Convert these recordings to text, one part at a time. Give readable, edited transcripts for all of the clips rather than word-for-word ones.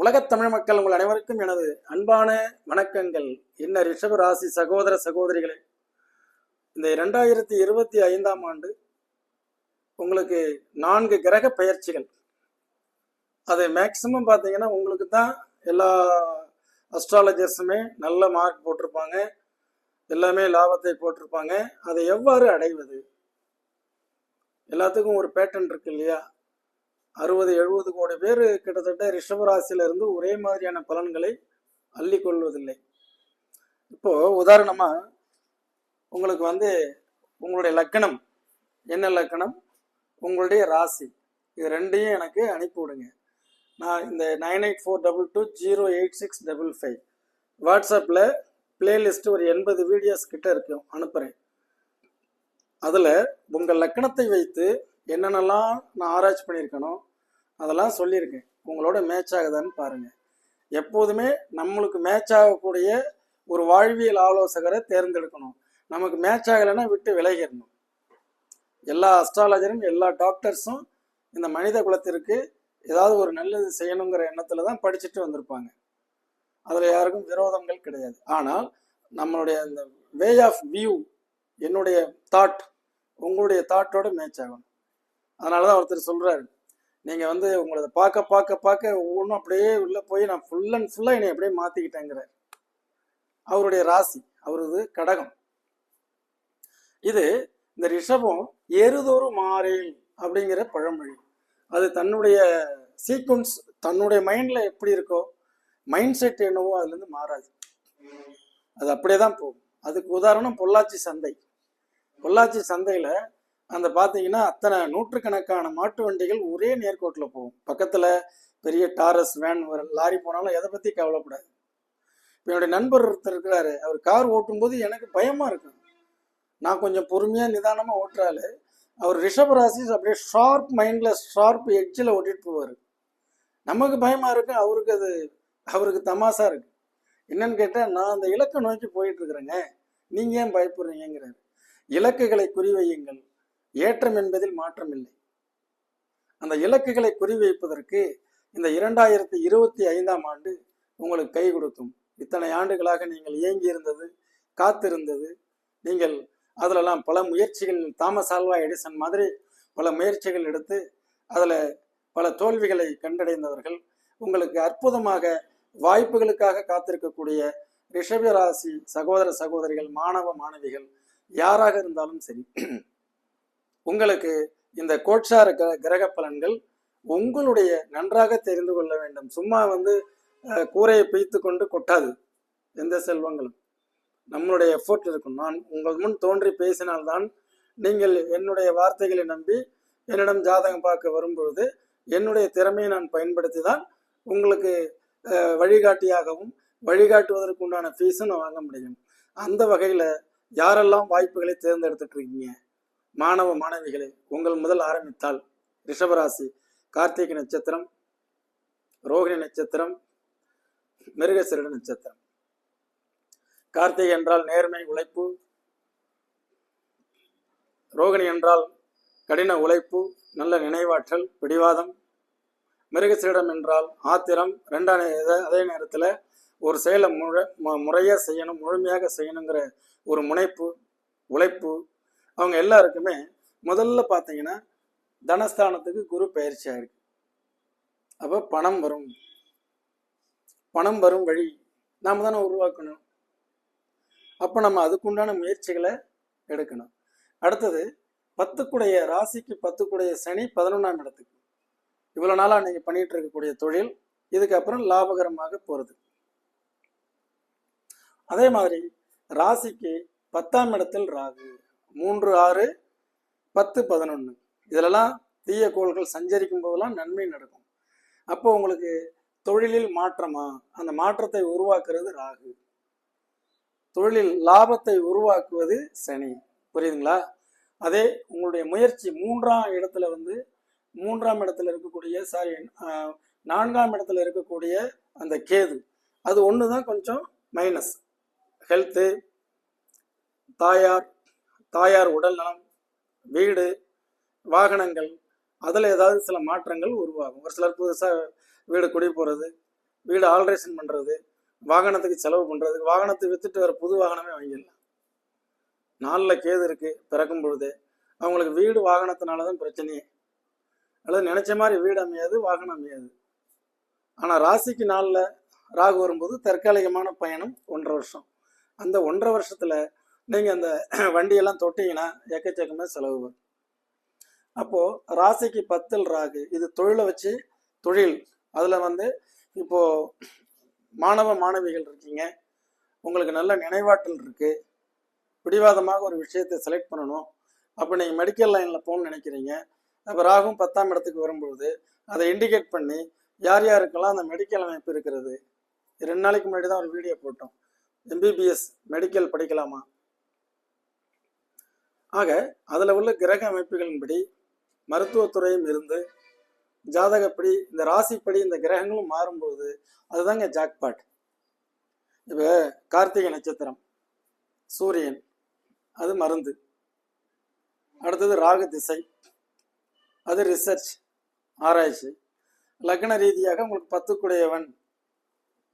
உலகத் தமிழ் மக்கள் உங்கள் அனைவருக்கும் எனது அன்பான வணக்கங்கள். என்ன ரிஷப ராசி சகோதர சகோதரிகளே, இந்த 2025ஆம் ஆண்டு உங்களுக்கு 4 கிரக பெயர்ச்சிகள். அது மேக்சிமம் பார்த்தீங்கன்னா உங்களுக்கு தான் எல்லா அஸ்ட்ராலஜர்ஸுமே நல்ல மார்க் போட்டிருப்பாங்க, எல்லாமே லாபத்தை போட்டிருப்பாங்க. அதை எவ்வாறு அடைவது, எல்லாத்துக்கும் ஒரு பேட்டர்ன் இருக்கு இல்லையா? 60-70 கோடி பேர் கிட்டத்தட்ட ரிஷபராசியில இருந்து ஒரே மாதிரியான பலன்களை அள்ளி கொள்வதில்லை. இப்போ உதாரணமா உங்களுக்கு உங்களுடைய லக்கணம் என்ன லக்கணம், உங்களுடைய ராசி, இது ரெண்டையும் எனக்கு அனுப்பி விடுங்க. நான் இந்த 9842208655 வாட்ஸ்அப்பில் பிளேலிஸ்ட் ஒரு 80 வீடியோஸ் கிட்ட இருக்கும், அனுப்புகிறேன். அதில் உங்கள் லக்கணத்தை வைத்து என்னென்னலாம் நான் ஆராய்ச்சி பண்ணியிருக்கணும் அதெல்லாம் சொல்லியிருக்கேன். உங்களோட மேட்ச் ஆகுதான்னு பாருங்கள். எப்போதுமே நம்மளுக்கு மேட்ச் ஆகக்கூடிய ஒரு வாழ்வியல் ஆலோசகரை தேர்ந்தெடுக்கணும். நமக்கு மேட்ச் ஆகலைன்னா விட்டு விலகிடணும். எல்லா அஸ்ட்ராலஜரும் எல்லா டாக்டர்ஸும் இந்த மனித குலத்திற்கு ஏதாவது ஒரு நல்லது செய்யணுங்கிற எண்ணத்தில் தான் படிச்சுட்டு வந்திருப்பாங்க. அதில் யாருக்கும் விரோதங்கள் கிடையாது. ஆனால் நம்மளுடைய இந்த வே ஆஃப் வியூ, என்னுடைய தாட் உங்களுடைய தாட்டோட மேட்ச் ஆகணும். அதனால தான் ஒருத்தர் சொல்கிறாரு, நீங்கள் உங்களை பார்க்க ஒவ்வொன்றும் அப்படியே உள்ளே போய் நான் ஃபுல் அண்ட் ஃபுல்லாக என்னை அப்படியே மாற்றிக்கிட்டேங்கிறார். அவருடைய ராசி, அவரது கடகம். இது இந்த ரிஷபம் ஏறுதோறு மாறேல் அப்படிங்கிற பழமொழி. அது தன்னுடைய சீக்வன்ஸ், தன்னுடைய மைண்டில் எப்படி இருக்கோ, மைண்ட் செட் என்னவோ அதுலேருந்து மாறாது, அது அப்படியே தான் போகும். அதுக்கு உதாரணம் பொள்ளாச்சி சந்தை. பொள்ளாச்சி சந்தையில் பார்த்தீங்கன்னா அத்தனை நூற்றுக்கணக்கான மாட்டு வண்டிகள் ஒரே நேர்கோட்டில் போகும். பக்கத்தில் பெரிய டாரஸ் வேன் லாரி போனாலும் எதை பற்றி கவலைப்படாது. இப்போ என்னுடைய நண்பர் ஒருத்தர் இருக்கிறாரு, அவர் கார் ஓட்டும்போது எனக்கு பயமாக இருக்கும். நான் கொஞ்சம் பொறுமையாக நிதானமாக ஓட்டுறாரு. அவர் ரிஷபராசி, அப்படியே ஷார்ப் மைண்டில் ஷார்ப் எட்ஜில் ஓட்டிகிட்டு போவார். நமக்கு பயமாக இருக்கு, அவருக்கு தமாசா இருக்கு. என்னன்னு கேட்டால், நான் அந்த இலக்கை நோக்கி போயிட்டு இருக்கிறேங்க, நீங்கள் ஏன் பயப்படுறீங்கிறாரு. இலக்குகளை குறிவையுங்கள், ஏற்றம் என்பதில் மாற்றம் இல்லை. அந்த இலக்குகளை குறிவைப்பதற்கு இந்த 2025ஆம் ஆண்டு உங்களுக்கு கை கொடுக்கும். இத்தனை ஆண்டுகளாக நீங்கள் இயங்கி இருந்தது, காத்திருந்தது, நீங்கள் அதிலெல்லாம் பல முயற்சிகள், தாமஸ் ஆல்வா எடிசன் மாதிரி பல முயற்சிகள் எடுத்து அதில் பல தோல்விகளை கண்டடைந்தவர்கள், உங்களுக்கு அற்புதமாக வாய்ப்புகளுக்காக காத்திருக்கக்கூடிய ரிஷபராசி சகோதர சகோதரிகள், மாணவ மாணவிகள் யாராக இருந்தாலும் சரி, உங்களுக்கு இந்த கோட்சார கிரக பலன்கள் உங்களுடைய நன்றாக தெரிந்து கொள்ள வேண்டும். சும்மா கூரையை பிய்த்து கொண்டு கொட்டாது எந்த செல்வங்களும். நம்மளுடைய எஃபோர்ட் இருக்கும். நான் உங்கள் முன் தோன்றி பேசினால்தான் நீங்கள் என்னுடைய வார்த்தைகளை நம்பி என்னிடம் ஜாதகம் பார்க்க வரும்பொழுது என்னுடைய திறமையை நான் பயன்படுத்தி தான் உங்களுக்கு வழிகாட்டியாகவும் வழிகாட்டுவதற்கு உண்டான ஃபீஸும் நான் வாங்க முடியும். அந்த வகையில் யாரெல்லாம் வாய்ப்புகளை தேர்ந்தெடுத்துட்டு இருக்கீங்க மாணவ மாணவிகளை, உங்கள் முதல் ஆரம்பித்தால் ரிஷபராசி, கார்த்திகை நட்சத்திரம், ரோகிணி நட்சத்திரம், மிருகசீரிட நட்சத்திரம். கார்த்திகை என்றால் நேர்மை, உழைப்பு. ரோகிணி என்றால் கடின உழைப்பு, நல்ல நினைவாற்றல், பிடிவாதம். மிருகசீரிடம் என்றால் ஆத்திரம், அதே நேரத்தில் ஒரு செயலை முறையாக செய்யணும், முழுமையாக செய்யணுங்கிற ஒரு முனைப்பு, உழைப்பு. அவங்க எல்லாருக்குமே முதல்ல பார்த்தீங்கன்னா தனஸ்தானத்துக்கு குரு பயிற்சி ஆயிருக்கு. அப்போ பணம் வரும் வழி நாம் தானே உருவாக்கணும். அப்போ நம்ம அதுக்குண்டான முயற்சிகளை எடுக்கணும். அடுத்தது 10 ராசிக்கு 10 சனி 11ஆம் இடத்துக்கு. இவ்வளோ நாளாக நீங்கள் பண்ணிட்டு இருக்கக்கூடிய தொழில் இதுக்கப்புறம் லாபகரமாக போகிறது. அதே மாதிரி ராசிக்கு 10ஆம் இடத்தில் ராகு, 3, 6, 10, 11 இதிலெல்லாம் தீய கோள்கள் சஞ்சரிக்கும் போதெல்லாம் நன்மை நடக்கும். அப்போ உங்களுக்கு தொழிலில் மாற்றமா, அந்த மாற்றத்தை உருவாக்குறது ராகு, தொழிலில் லாபத்தை உருவாக்குவது சனி. புரியுதுங்களா? அதே உங்களுடைய முயற்சி 3ஆம் இடத்துல 3ஆம் இடத்துல இருக்கக்கூடிய 4ஆம் இடத்துல இருக்கக்கூடிய அந்த கேது, அது ஒன்று தான் கொஞ்சம் மைனஸ். ஹெல்த்து, தாயார் உடல்நலம், வீடு, வாகனங்கள், அதில் ஏதாவது சில மாற்றங்கள் உருவாகும். ஒரு சிலர் புதுசாக வீடு குடி போகிறது, வீடு ஆல்ட்ரேஷன் பண்ணுறது, வாகனத்துக்கு செலவு பண்ணுறது, வாகனத்தை விற்றுட்டு வர புது வாகனமே வாங்கிடலாம். 4 கேது இருக்குது பிறக்கும் பொழுதே. அவங்களுக்கு வீடு வாகனத்தினால தான் பிரச்சனையே. அல்லது நினச்ச மாதிரி வீடு அமையாது, வாகனம் அமையாது. ஆனால் ராசிக்கு 4 ராகு வரும்போது தற்காலிகமான பயணம் 1.5 வருஷம். அந்த 1.5 வருஷத்தில் நீங்கள் அந்த வண்டியெல்லாம் தொட்டிங்கன்னா எக்கச்சக்கமாக செலவு வரும். அப்போது ராசிக்கு 10 ராகு, இது தொழிலை வச்சு தொழில். அதில் வந்து இப்போது மாணவ மாணவிகள் இருக்கீங்க, உங்களுக்கு நல்ல நினைவாற்றல் இருக்குது, பிடிவாதமாக ஒரு விஷயத்தை செலக்ட் பண்ணணும். அப்போ நீங்கள் மெடிக்கல் லைனில் போகணும்னு நினைக்கிறீங்க. அப்போ ராகும் 10ஆம் இடத்துக்கு வரும்பொழுது அதை இண்டிகேட் பண்ணி யார் யாருக்கெல்லாம் அந்த மெடிக்கல் அமைப்பு இருக்கிறது. 2 நாளைக்கு முன்னாடி தான் ஒரு வீடியோ போட்டோம், MBBS மெடிக்கல் படிக்கலாமா. ஆக அதில் உள்ள கிரக அமைப்புகளின்படி மருத்துவத்துறையும் இருந்து ஜாதகப்படி இந்த ராசிப்படி இந்த கிரகங்களும் மாறும்பொழுது அதுதாங்க ஜாக்பாட். இப்போ கார்த்திகை நட்சத்திரம், சூரியன், அது மருந்து. அடுத்தது ராகு திசை, அது ரிசர்ச், ஆராய்ச்சி. லக்ன ரீதியாக உங்களுக்கு 10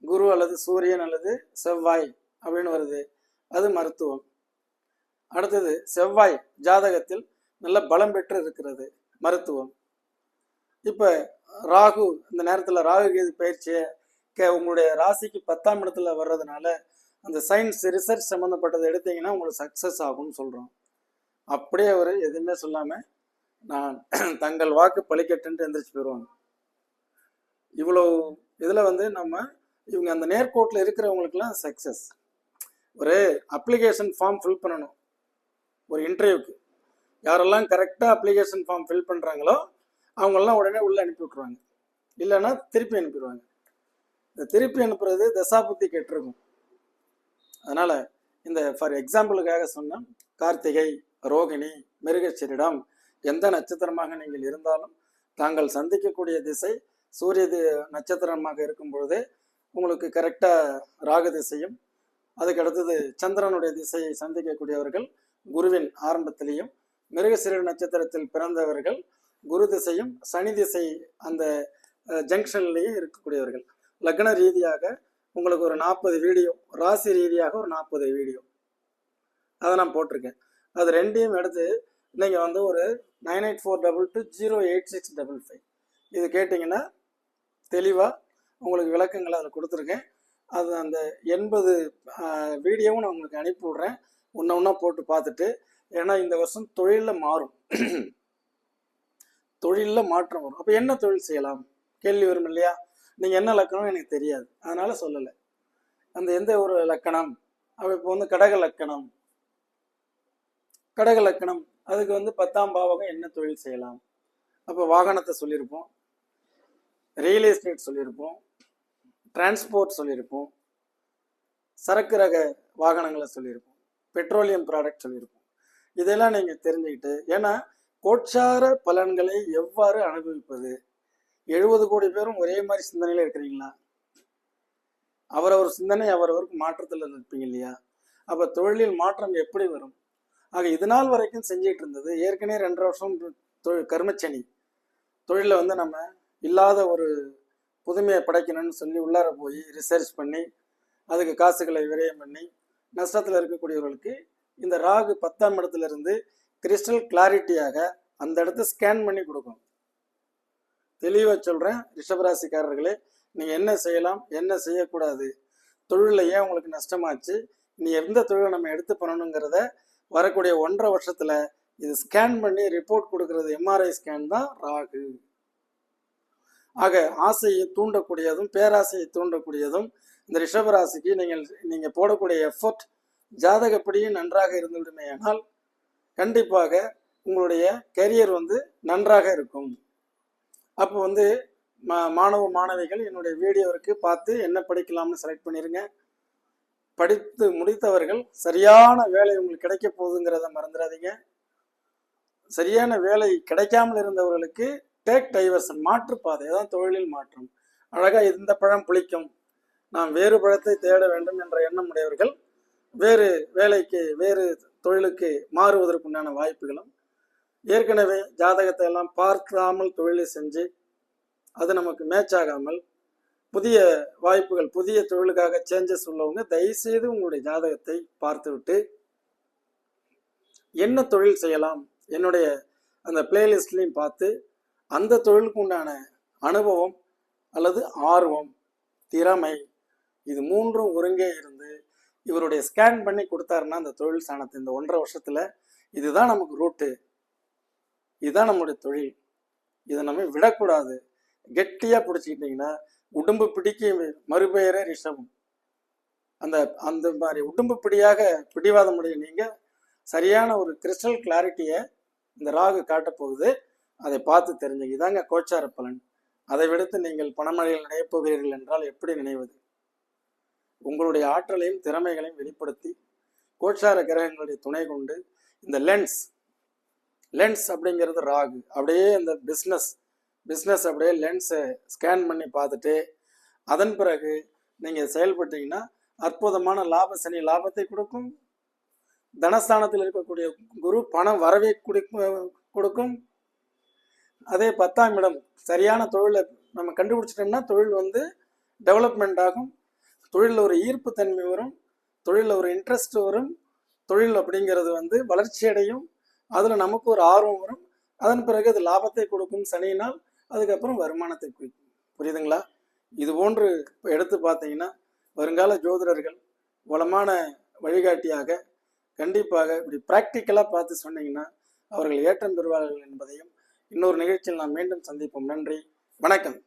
குரு அல்லது சூரியன் அல்லது செவ்வாய் அப்படின்னு வருது, அது மருத்துவம். அடுத்தது செவ்வாய் ஜாதகத்தில் நல்ல பலம் பெற்று இருக்கிறது, மருத்துவம். இப்போ ராகு இந்த நேரத்தில் ராகு கேது பயிற்சியை உங்களுடைய ராசிக்கு 10ஆம் இடத்துல வர்றதுனால அந்த சயின்ஸ் ரிசர்ச் சம்மந்தப்பட்டதை எடுத்தீங்கன்னா உங்களுக்கு சக்ஸஸ் ஆகும்னு சொல்கிறோம். அப்படியே அவர் எதுவுமே சொல்லாமல் நான் தங்கள் வாக்கு பழிக்கட்டுன்ட்டு எந்திரிச்சு போயிடுவாங்க. இவ்வளோ இதில் வந்து நம்ம இவங்க அந்த நேர்கோட்டில் இருக்கிறவங்களுக்குலாம் சக்ஸஸ். ஒரு அப்ளிகேஷன் ஃபார்ம் ஃபில் பண்ணணும் ஒரு இன்டர்வியூக்கு. யாரெல்லாம் கரெக்டாக அப்ளிகேஷன் ஃபார்ம் ஃபில் பண்ணுறாங்களோ அவங்களெலாம் உடனே உள்ளே அனுப்பி விட்ருவாங்க, இல்லைன்னா திருப்பி அனுப்பிடுவாங்க. இந்த திருப்பி அனுப்புறது தசாபுத்தி கெட்டிருக்கும். அதனால் இந்த ஃபார் எக்ஸாம்பிளுக்காக சொன்ன கார்த்திகை, ரோகிணி, மிருகசீரிடம் எந்த நட்சத்திரமாக நீங்கள் இருந்தாலும் தாங்கள் சந்திக்கக்கூடிய திசை சூரிய நட்சத்திரமாக இருக்கும் பொழுதே உங்களுக்கு கரெக்டாக ராகு திசையும், அதுக்கு அடுத்தது சந்திரனுடைய திசையை சந்திக்கக்கூடியவர்கள் குருவின் ஆரம்பத்திலையும், மிருகசீரிட நட்சத்திரத்தில் பிறந்தவர்கள் குரு திசையும் சனி திசை அந்த ஜங்ஷன்லேயும் இருக்கக்கூடியவர்கள். லக்ன ரீதியாக உங்களுக்கு ஒரு 40 வீடியோ, ராசி ரீதியாக ஒரு 40 வீடியோ அதை நான் போட்டிருக்கேன். அது ரெண்டையும் எடுத்து நீங்கள் வந்து ஒரு 9842208655 இது கேட்டிங்கன்னா தெளிவாக உங்களுக்கு விளக்கங்களை அதில் கொடுத்துருக்கேன். அது அந்த 80 வீடியோவும் நான் உங்களுக்கு அனுப்பி விட்றேன், ஒன்றா போட்டு பார்த்துட்டு. ஏன்னா இந்த வருஷம் தொழிலில் மாறும், தொழிலில் மாற்றம் வரும். அப்போ என்ன தொழில் செய்யலாம் கேள்வி வரும் இல்லையா. நீங்கள் என்ன லக்கணம் எனக்கு தெரியாது, அதனால் சொல்லலை. அந்த எந்த ஒரு லக்கணம், அப்போ இப்போ வந்து கடக லக்கணம், கடக லக்கணம் அதுக்கு வந்து 10ஆம் பாவகம் என்ன தொழில் செய்யலாம். அப்போ வாகனத்தை சொல்லியிருப்போம், ரியல் எஸ்டேட் சொல்லியிருப்போம், டிரான்ஸ்போர்ட் சொல்லியிருப்போம், சரக்கு ரக வாகனங்களை சொல்லியிருப்போம், பெட்ரோலியம் ப்ராடக்ட் சொல்லியிருப்போம். இதெல்லாம் நீங்கள் தெரிஞ்சுக்கிட்டு, ஏன்னா கோட்சார பலன்களை எவ்வாறு அனுபவிப்பது. 70 கோடி பேரும் ஒரே மாதிரி சிந்தனையில் இருக்கிறீங்களா? அவரவர் சிந்தனை அவரவருக்கு மாற்றத்தில் இருப்பீங்க இல்லையா. அப்போ தொழிலில் மாற்றம் எப்படி வரும்? ஆக இது நாள் வரைக்கும் செஞ்சிட்டு இருந்தது ஏற்கனவே 2.5 வருஷம் கர்மச்சனி தொழிலில் வந்து நம்ம இல்லாத ஒரு புதுமையை படைக்கணும்னு சொல்லி உள்ளார போய் ரிசர்ச் பண்ணி அதுக்கு காசுகளை விரயம் பண்ணி நஷ்டத்தில் இருக்கக்கூடியவர்களுக்கு இந்த ராகு 10ஆம் இடத்துல இருந்து கிறிஸ்டல் கிளாரிட்டியாக அந்த இடத்த ஸ்கேன் பண்ணி கொடுக்கும். தெளிவாக சொல்கிறேன் ரிஷபராசிக்காரர்களே, நீங்கள் என்ன செய்யலாம் என்ன செய்யக்கூடாது, தொழிலில் ஏன் உங்களுக்கு நஷ்டமாச்சு, நீ எந்த தொழிலை நம்ம எடுத்து பண்ணணுங்கிறத வரக்கூடிய 1.5 வருஷத்தில் இது ஸ்கேன் பண்ணி ரிப்போர்ட் கொடுக்கறது MRI ஸ்கேன் தான் ராகு. ஆக ஆசையை தூண்டக்கூடியதும் பேராசையை தூண்டக்கூடியதும் இந்த ரிஷபராசிக்கு நீங்கள் போடக்கூடிய எஃபர்ட் ஜாதகப்படியும் நன்றாக இருந்துவிடுமேயானால் கண்டிப்பாக உங்களுடைய கெரியர் வந்து நன்றாக இருக்கும். அப்போ வந்து மாணவ மாணவிகள் என்னுடைய வீடியோவுக்கு பார்த்து என்ன படிக்கலாம்னு செலக்ட் பண்ணிடுங்க. படித்து முடித்தவர்கள் சரியான வேலை உங்களுக்கு கிடைக்க போகுதுங்கிறத மறந்துடாதீங்க. சரியான வேலை கிடைக்காமல் இருந்தவர்களுக்கு டேக் டைவர்சன், மாற்றுப்பாதை தான் தொழிலில் மாற்றம். அழகாக இந்த பழம் புளிக்கும், நாம் வேறு பழத்தை தேட வேண்டும் என்ற எண்ணம் உடையவர்கள் வேறு வேலைக்கு வேறு தொழிலுக்கு மாறுவதற்குண்டான வாய்ப்புகளும், ஏற்கனவே ஜாதகத்தை எல்லாம் பார்க்காமல் தொழிலை செஞ்சு அது நமக்கு மேட்ச் ஆகாமல் புதிய வாய்ப்புகள், புதிய தொழிலுக்காக சேஞ்சஸ் உள்ளவங்க தயவுசெய்து உங்களுடைய ஜாதகத்தை பார்த்துவிட்டு என்ன தொழில் செய்யலாம் என்னுடைய அந்த பிளேலிஸ்ட்லையும் பார்த்து அந்த தொழிலுக்கு உண்டான அனுபவம் அல்லது ஆர்வம், திறமை, இது மூன்றும் ஒருங்கே இருந்து இவருடைய ஸ்கேன் பண்ணி கொடுத்தாருன்னா அந்த தொழில் சாணத்தை இந்த 1.5 வருஷத்துல இதுதான் நமக்கு ரூட்டு, இதுதான் நம்முடைய தொழில், இதை நம்ம விடக்கூடாது, கெட்டியா பிடிச்சிக்கிட்டீங்கன்னா உடம்பு பிடிக்க மறுபெயரே ரிஷபம். அந்த அந்த மாதிரி உடம்பு பிடியாக பிடிவாதம் உடைய நீங்க சரியான ஒரு கிறிஸ்டல் கிளாரிட்டியை இந்த ராகு காட்டப் போகுது. அதை பார்த்து தெரிஞ்சுங்க. இதாங்க கோச்சார பலன். அதை விடுத்து நீங்கள் பணமழையில் நினையப் போகிறீர்கள் என்றால் எப்படி நினைவது? உங்களுடைய ஆற்றலையும் திறமைகளையும் வெளிப்படுத்தி கோச்சார கிரகங்களுடைய துணை கொண்டு இந்த லென்ஸ் அப்படிங்கிறது ராகு, அப்படியே இந்த பிஸ்னஸ் அப்படியே லென்ஸை ஸ்கேன் பண்ணி பார்த்துட்டு அதன் பிறகு நீங்கள் செயல்பட்டீங்கன்னா அற்புதமான சனி லாபத்தை கொடுக்கும். தனஸ்தானத்தில் இருக்கக்கூடிய குரு பணம் வரவே கொடுக்கும். அதே 10ஆம் இடம் சரியான தொழிலை நம்ம கண்டுபிடிச்சிட்டோம்னா தொழில் டெவலப்மெண்ட் ஆகும். தொழிலில் ஒரு ஈர்ப்பு தன்மை வரும், தொழிலில் ஒரு இன்ட்ரெஸ்ட் வரும், தொழில் அப்படிங்கிறது வளர்ச்சி அடையும், அதில் நமக்கு ஒரு ஆர்வம் வரும். அதன் பிறகு அது லாபத்தை கொடுக்கும் சனியினால், அதுக்கப்புறம் வருமானத்தை குறிக்கும். புரியுதுங்களா? இது போன்று இப்போ எடுத்து பார்த்தீங்கன்னா வருங்கால ஜோதிடர்கள் வளமான வழிகாட்டியாக கண்டிப்பாக இப்படி ப்ராக்டிக்கலாக பார்த்து சொன்னீங்கன்னா அவர்கள் ஏற்றம் பெறுவார்கள் என்பதையும் இன்னொரு நிகழ்ச்சியில் நாம் மீண்டும் சந்திப்போம். நன்றி, வணக்கம்.